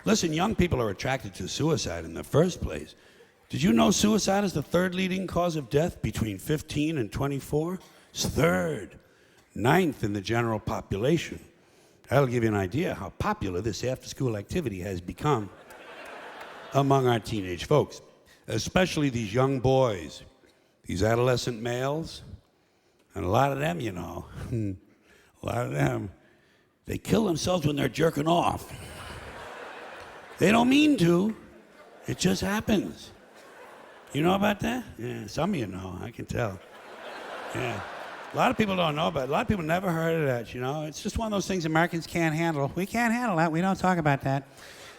Listen, young people are attracted to suicide in the first place. Did you know suicide is the third leading cause of death between 15 and 24? It's third. Ninth in the general population. That'll give you an idea how popular this after-school activity has become among our teenage folks, especially these young boys, these adolescent males, and a lot of them, you know, a lot of them, they kill themselves when they're jerking off. They don't mean to. It just happens. You know about that? Yeah, some of you know, I can tell. Yeah. A lot of people don't know about it. A lot of people never heard of that, you know. It's just one of those things Americans can't handle. We can't handle that. We don't talk about that.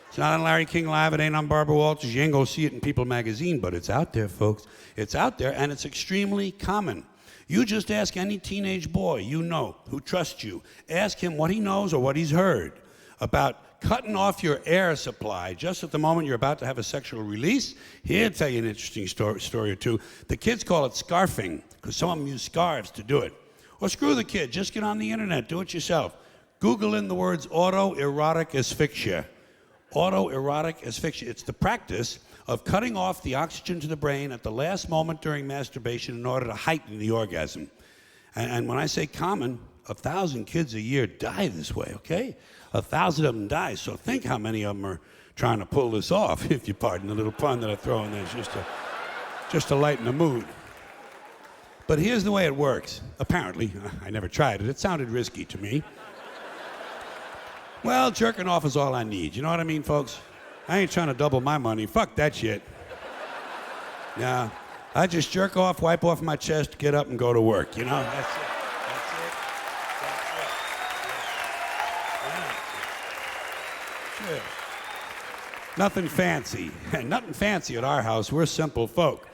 It's not on Larry King Live. It ain't on Barbara Walters. You ain't gonna see it in People magazine, but it's out there, folks. It's out there, and it's extremely common. You just ask any teenage boy you know who trusts you. Ask him what he knows or what he's heard about cutting off your air supply just at the moment you're about to have a sexual release. He'll tell you an interesting story or two. The kids call it scarfing, because some of them use scarves to do it. Or screw the kid, just get on the internet, do it yourself. Google in the words autoerotic asphyxia. Autoerotic asphyxia. It's the practice of cutting off the oxygen to the brain at the last moment during masturbation in order to heighten the orgasm. And when I say common, 1,000 kids a year die this way, okay? 1,000 of them die, so think how many of them are trying to pull this off, if you pardon the little pun that I throw in there, just to lighten the mood. But here's the way it works. Apparently, I never tried it. It sounded risky to me. Well, jerking off is all I need. You know what I mean, folks? I ain't trying to double my money. Fuck that shit. Yeah, I just jerk off, wipe off my chest, get up and go to work, you know? That's it. That's it. Yeah. Nothing fancy. Nothing fancy at our house. We're simple folk.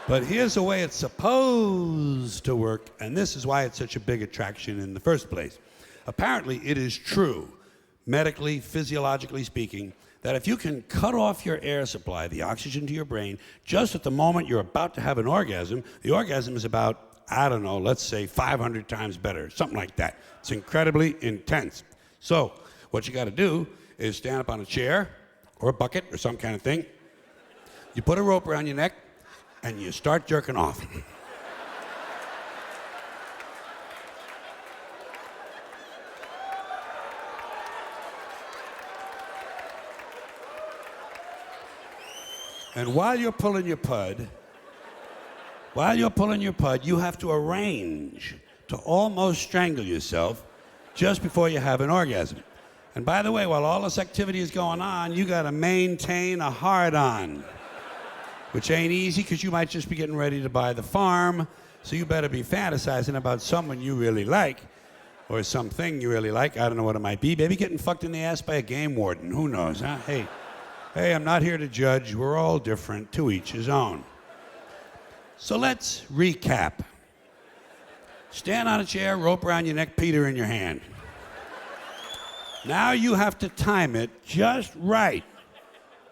But here's the way it's supposed to work, and this is why it's such a big attraction in the first place. Apparently, it is true, medically, physiologically speaking, that if you can cut off your air supply, the oxygen to your brain, just at the moment you're about to have an orgasm, the orgasm is about, I don't know, let's say 500 times better, something like that. It's incredibly intense. So, what you got to do is stand up on a chair or a bucket or some kind of thing. You put a rope around your neck, and you start jerking off. And while you're pulling your pud, you have to arrange to almost strangle yourself just before you have an orgasm. And by the way, while all this activity is going on, you gotta maintain a hard-on, which ain't easy because you might just be getting ready to buy the farm, so you better be fantasizing about someone you really like, or something you really like. I don't know what it might be. Maybe getting fucked in the ass by a game warden. Who knows, huh? Hey, I'm not here to judge. We're all different, to each his own. So let's recap. Stand on a chair, rope around your neck, Peter in your hand. Now you have to time it just right,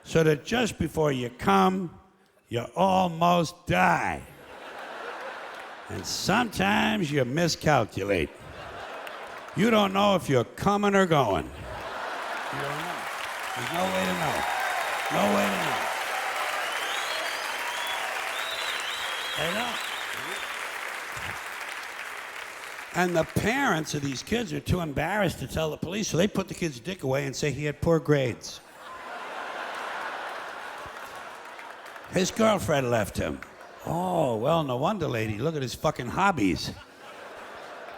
so that just before you come, you almost die. And sometimes you miscalculate. You don't know if you're coming or going. You don't know. There's no way to know. No way to know. I know. And the parents of these kids are too embarrassed to tell the police, so they put the kid's dick away and say he had poor grades. His girlfriend left him. Oh, well, no wonder, lady. Look at his fucking hobbies.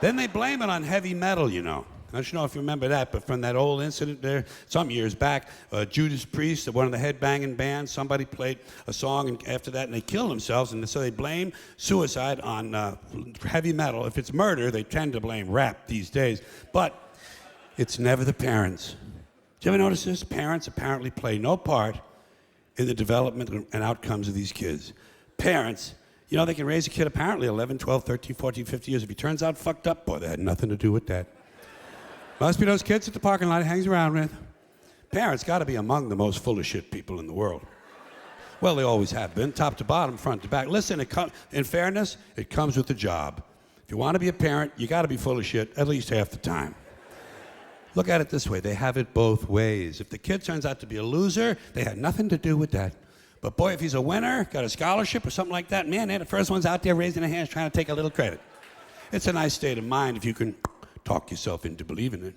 Then they blame it on heavy metal, you know. I don't know if you remember that, but from that old incident there, some years back, Judas Priest, one of the headbanging bands, somebody played a song and after that, and they killed themselves, and so they blame suicide on heavy metal. If it's murder, they tend to blame rap these days, but it's never the parents. Did you ever notice this? Parents apparently play no part in the development and outcomes of these kids. Parents, you know, they can raise a kid apparently 11, 12, 13, 14, 15 years. If he turns out fucked up, boy, they had nothing to do with that. Must be those kids at the parking lot he hangs around with. Parents got to be among the most full of shit people in the world. Well, they always have been, top to bottom, front to back. Listen, in fairness, it comes with the job. If you want to be a parent, you got to be full of shit at least half the time. Look at it this way. They have it both ways. If the kid turns out to be a loser, they had nothing to do with that. But boy, if he's a winner, got a scholarship or something like that, man, they're the first ones out there raising their hands trying to take a little credit. It's a nice state of mind if you can talk yourself into believing it.